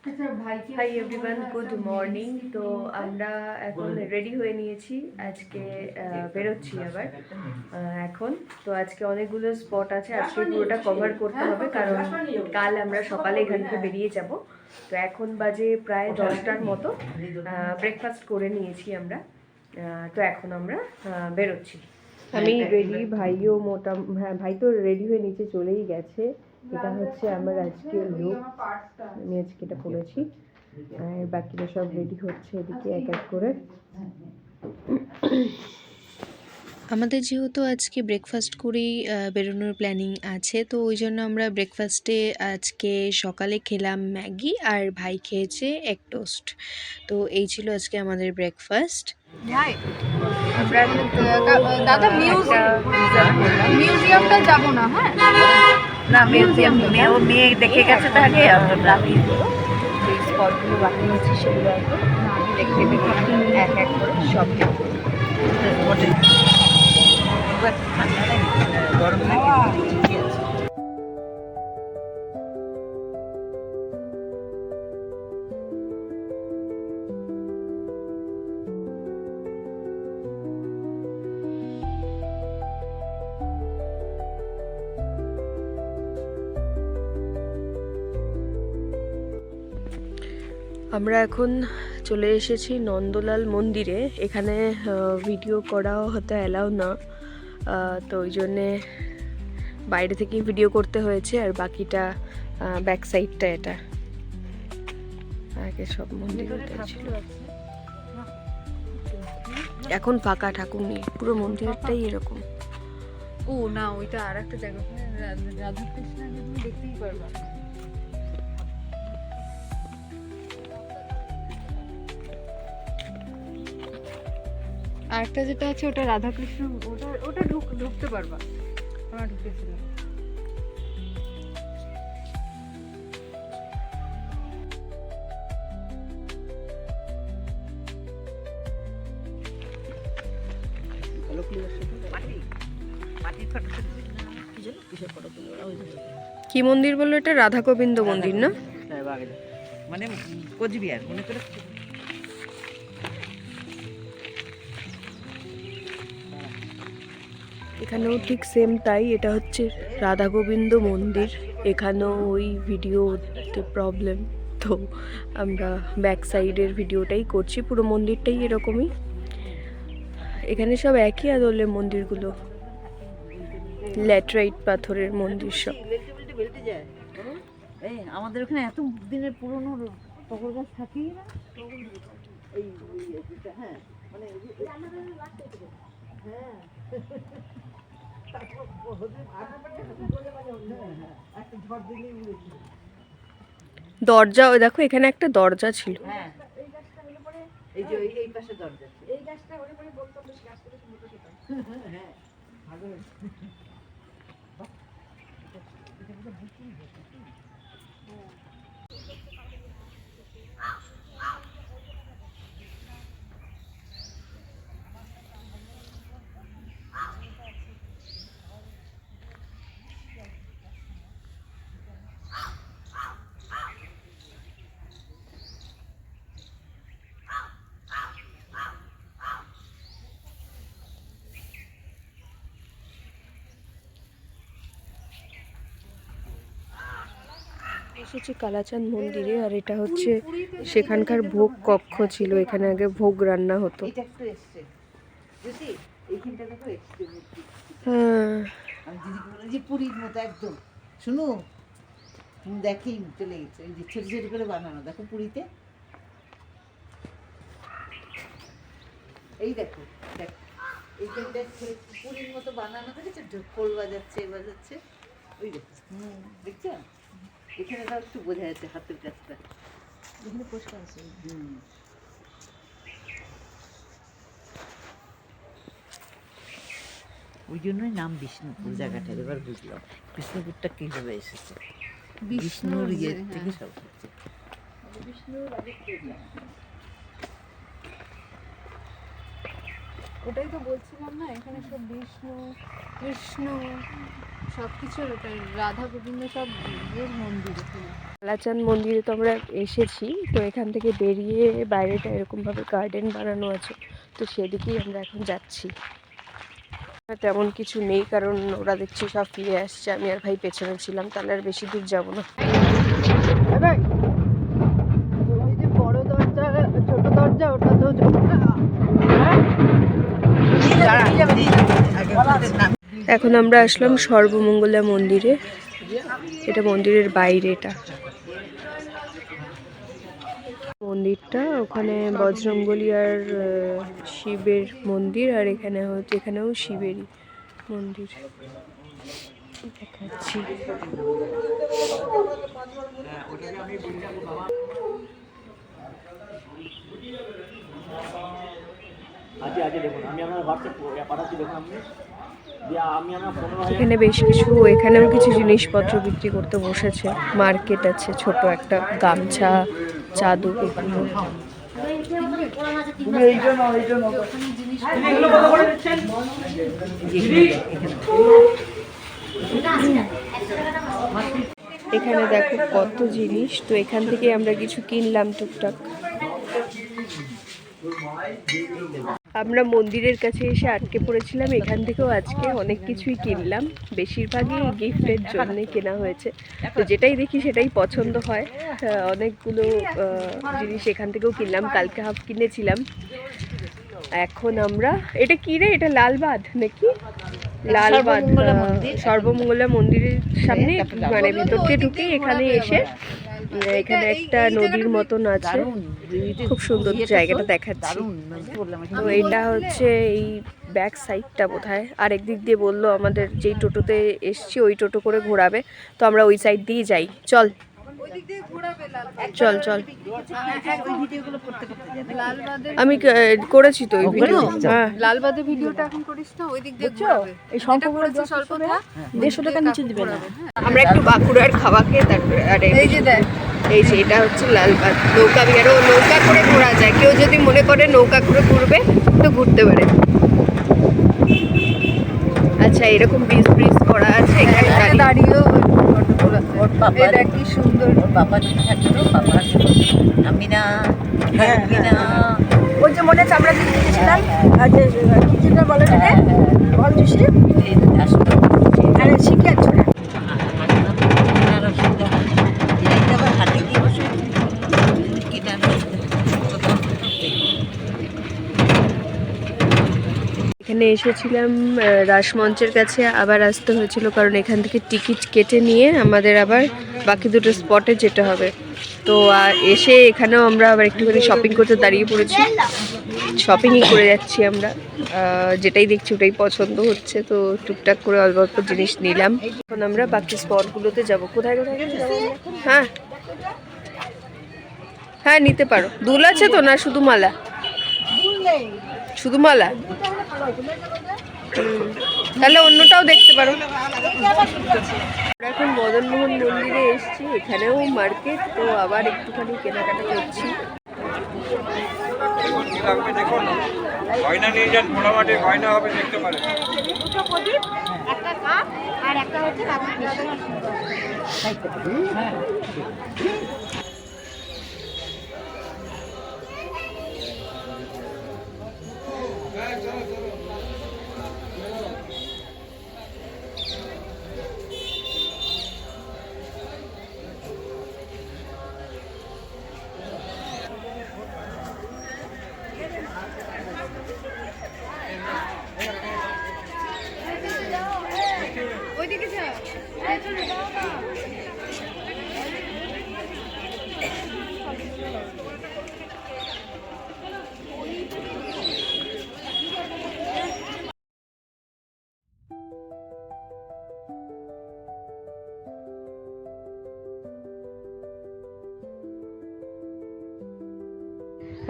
Hi everyone, good morning. তো আমরা এখন রেডি হয়ে নিয়েছি, আজকে বেরোচ্ছি আবার এখন। তো আজকে অনেকগুলো স্পট আছে, আজকে পুরোটা কভার করতে হবে কারণ কাল আমরা সকালে এখান থেকে বেরিয়ে যাব। তো এখন বাজে প্রায় 10টার মতো, ব্রেকফাস্ট করে নিয়েছি আমরা। তো এখন আমরা বেরোচ্ছি। আমি রেডি, ভাইও হ্যাঁ, ভাই তো রেডি হয়ে নিচে চলেই গেছে। এটা হচ্ছে আমার আজকে লুক, আমি আজকে এটা পরেছি। আর বাকিরা সব রেডি হচ্ছে এদিকে এক এক করে। আমাদের যেহেতু আজকে ব্রেকফাস্ট করেই বেরোনোর প্ল্যানিং আছে, তো ওই জন্য আমরা ব্রেকফাস্টে আজকে সকালে খেলাম ম্যাগি আর ভাই খেয়েছে এগ টোস্ট। তো এই ছিল আজকে আমাদের ব্রেকফাস্ট। আমরা দাদা মিউজিয়ামটা যাব না, হ্যাঁ না, মিউজিয়াম মেয়েও মেয়ে দেখে গেছে তাকে যে স্পটগুলো বাকি আছে সেগুলো এখন দেখতে দেখতে এক এক করে সব দেখবো। গরম লাগে। আমরা এখন চলে এসেছি নন্দলাল মন্দিরে। এখানে ভিডিও করাও হয়তো অ্যালাউ না, তো ওই জন্যে বাইরে থেকেই ভিডিও করতে হয়েছে। আর বাকিটা ব্যাক সাইডটা এটা, আগে সব মন্দির ছিল, এখন ফাঁকা, ঠাকুর নেই, পুরো মন্দিরটাই এরকম। ও না, ওইটা আর একটা জায়গা, রাধা কৃষ্ণকে তুমি দেখতেই পারবা। আরেকটা যেটা আছে ওটা রাধাকৃষ্ণ, ওটা ঢুকতে পারবা, আমরা ঢুকেছিলাম। কি মন্দির বললো এটা? রাধা গোবিন্দ মন্দির না? মানে কোচবিহার মনে করে। এখানেও ঠিক সেম তাই, এটা হচ্ছে রাধা গোবিন্দ মন্দির। এখানেও ওই ভিডিওতে প্রবলেম, তো আমরা ব্যাক সাইডের ভিডিওটাই করছি। পুরো মন্দিরটাই এরকমই, এখানে সব একই আদলের মন্দিরগুলো, ল্যাটেরাইট পাথরের মন্দির সব। এই আমাদের ওখানে এত দিনের পুরনো টগর গাছ থাকেই না। এই হ্যাঁ মানে হ্যাঁ দরজা, ওই দেখো এখানে একটা দরজা ছিল। হ্যাঁ, এই যে এই পাশে দরজা, এই গাছটা ওরে পরে বলতাম বেশ গাছটা বেশ মোটা ছোট। হ্যাঁ ভালো হয়েছে। এসেছি কালাচাঁদ মন্দিরে, আর এটা হচ্ছে সেখানকার ভোগ কক্ষ ছিল, এখানে আগে ভোগ রান্না হতো। এটা একটু এসছে বুঝি, এইখানটা দেখো এসছে মূর্তি। হ্যাঁ, আমি দিদিকে বলি যে পুরীর মতো একদম, শুনো তুমি দেখেই চলে গেছে, এই যে ছোট ছোট করে বানানো দেখো পুরীতে। এই দেখো দেখো এইখানটা পুরীর মতো বানানো দেখেছো, খোল বাজাচ্ছে বাজাচ্ছে, ওই দেখো দেখছো, এখানে তাও একটু বোঝা যাচ্ছে হাতের কাজটা, এখানে পরিষ্কার আছে। ওই জন্যই নাম বিষ্ণুপুর জায়গাটার, এবার বুঝলাম বিষ্ণুপুরটা কিভাবে এসেছে। বিষ্ণুর ইয়ে থেকে সব হচ্ছে। ওটাই তো বলছিলাম না, এখানে সব বিষ্ণু কৃষ্ণ সব কিছু রাধা গোবিন্দ সব এর মন্দির এখানে। কালাচাঁদ মন্দিরে তো আমরা এসেছি, তো এখান থেকে বেরিয়ে বাইরেটা এরকমভাবে গার্ডেন বানানো আছে, তো সেদিকেই আমরা এখন যাচ্ছি। তেমন কিছু নেই কারণ ওরা দেখছি সব ফিরে আসছে, আমি আর ভাই পেছনে ছিলাম, তাহলে আর বেশি দূর যাবো না। ওই যে বড় দরজা ছোট দরজা ওটা তো এখন আমরা আসলাম সর্বমঙ্গলা মন্দিরে। এটা মন্দিরের বাইরে, এটা মন্দিরটা, ওখানে বজরংবলী আর শিবের মন্দির, আর এখানেও শিবেরই মন্দির দেখাচ্ছি। এখানে বেশ কিছু, এখানেও কিছু জিনিসপত্র বিক্রি করতে বসেছে, মার্কেট আছে ছোট একটা, গামছা, চাদর, এগুলো। এখানে দেখো কত জিনিস, তো এখান থেকে আমরা কিছু কিনলাম টুকটাক। আমরা মন্দিরের কাছে এসে আটকে পড়েছিলাম, এখান থেকেও আজকে অনেক কিছুই কিনলাম, বেশিরভাগই গিফটের জন্য কেনা হয়েছে। তো যেটাই দেখি সেটাই পছন্দ হয়, অনেকগুলো জিনিস এখান থেকেও কিনলাম, কালকে হাফ কিনেছিলাম। এখন আমরা, এটা কি রে, এটা লালবাঁধ নাকি? লালবাঁধ সর্বমঙ্গলা মন্দিরের সামনে, মানে ভিতর দিয়ে ঢুকে এখানে এসে এখানে একটা নদীর মতন আছে, খুব সুন্দর জায়গাটা দেখাচ্ছি। তো এটা হচ্ছে এই ব্যাক সাইডটা বোধহয়, আর একদিক দিয়ে বললো আমাদের যেই টোটোতে এসছি ওই টোটো করে ঘোরাবে, তো আমরা ওই সাইড দিয়ে যাই। চল চল চল, আমি করেছি তো ওই ভিডিও। হ্যাঁ, লালবাদের ভিডিওটা এখন করিস না, ওই দিক দিয়ে ঘোরাবে। এই সম্পূর্ণ স্বল্পতা 150 টাকা নিচে দিবে না। আমরা একটু বাঁকুড়ার খাওয়া খেয়ে তারপরে, আর এই যে দেখ, এই যে এটা হচ্ছে লালবাগ নৌকা বিহারও, নৌকা করে ঘোরা যায়, কেউ যদি মনে করে নৌকা করে ঘুরবে তো ঘুরতে পারে। আচ্ছা, এরকম ব্রিজ ব্রিজ করা আছে, এখানে দাঁড়িয়েও ওর বাবা দেখ কি সুন্দর। ওর বাবা যদি থাকতো, বাবা আমি না, আমি না, ওই যে মনে আছে আমরা গিয়েছিলাম, যে যেটা বলে বলছি আসলে শিখে ছোট এখানে এসেছিলাম রাসমঞ্চের কাছে, আবার আসতে হয়েছিল কারণ এখান থেকে টিকিট কেটে নিয়ে আমাদের আবার বাকি দুটো স্পটে যেতে হবে। তো এসে এখানেও আমরা আবার একটুখানি শপিং করতে দাঁড়িয়ে পড়েছি, শপিংই করে যাচ্ছি আমরা, যেটাই দেখছি ওটাই পছন্দ হচ্ছে, তো টুকটাক করে অল্প অল্প জিনিস নিলাম। এখন আমরা বাকি স্পটগুলোতে যাব। কোথায় কোথায় যাবো? হ্যাঁ হ্যাঁ, নিতে পারো। দুল আছে তো, না শুধু মালা? শুধু মালা, তাহলে অন্যটাও দেখতে পারো। আমরা এখন মদনমোহন মন্দিরে এসেছি, এখানেও মার্কেট, তো আবার একটুখানি কেনাকাটা করছি।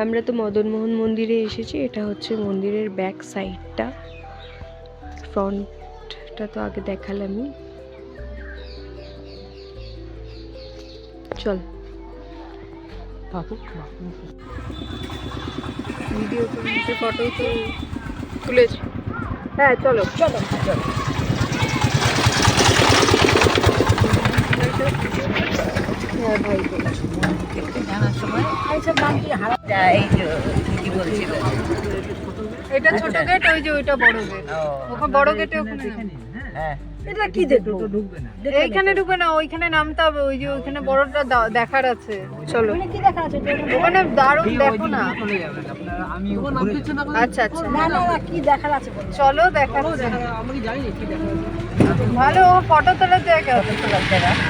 আমরা তো মদনমোহন মন্দিরে এসেছি, এটা হচ্ছে মন্দিরের ব্যাক সাইডটা, ফ্রন্টটা তো আগে দেখালামই। চল ভিডিও তুলতে, ফটো তুলেছি। হ্যাঁ চলো চলো চলো। হ্যাঁ এই যে ঠিকই বলছিল। এটা ছোট গেট, ওই যে ওইটা বড় গেট। ওখানে বড় গেটে ওখানে হ্যাঁ এটা কি দেখবো? এইখানে ঢুকে না, ওইখানে নামতে হবে। ওই যে ওইখানে বড়টা দেখার আছে। চলো কি দেখা আছে ওখানে? দারুণ, দেখো না। আচ্ছা আচ্ছা, না না কি দেখার আছে চলো দেখাচ্ছি। ভালো ফটো তোলার জায়গা,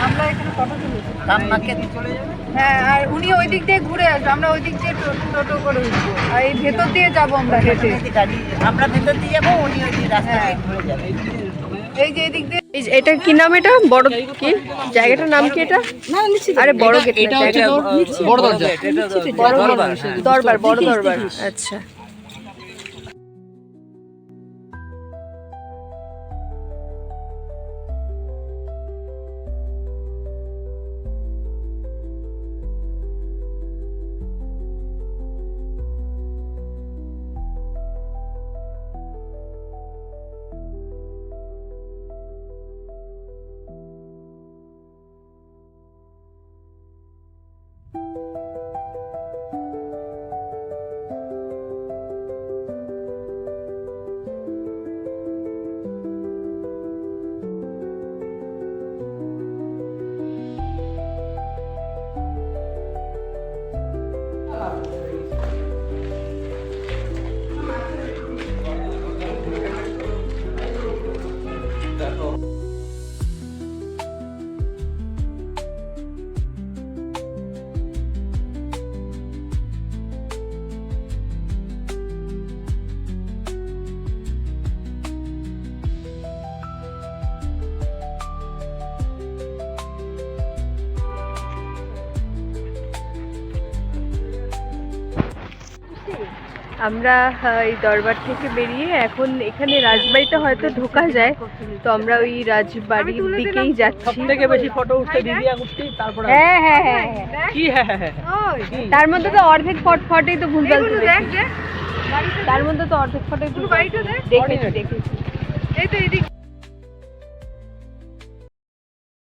আমরা এখানে ফটো তুলেছি। কাম্মাকে হ্যাঁ, আর উনি ওই দিক দিয়ে ঘুরে আসবে, আমরা ওই দিক দিয়ে টোটো করে উঠবো, আর এই ভেতর দিয়ে যাবো আমরা হেঁটে। গাড়ি আমরা ভেতর দিয়ে যাবো, উনি ওই রাস্তা দিয়ে ঘুরে যাবে। এই যে এদিক দিয়ে এই যে এটা কি নাম? এটা বড় কি জায়গাটার নাম কি এটা? আরে বড় গেট, এটা হচ্ছে তোর বড় দরজা, বড় দরবার, দরবার, বড় দরবার। আচ্ছা, আমরা এই দরবার থেকে বেরিয়ে এখন এখানে রাজবাড়িতে হয়তো ঢোকা যায়, তো আমরা ওই রাজবাড়ির দিকেই যাচ্ছি। সবথেকে বেশি ফটো উঠতে দিদি উঠতে, তারপর হ্যাঁ হ্যাঁ হ্যাঁ হ্যাঁ, কি হ্যাঁ হ্যাঁ তার মধ্যে তো অর্ধেক ফটেই তো ভুলভাল তুলেছি। তার মধ্যে তো অর্ধেক ফটোই দেখেছি। এই তো এদিক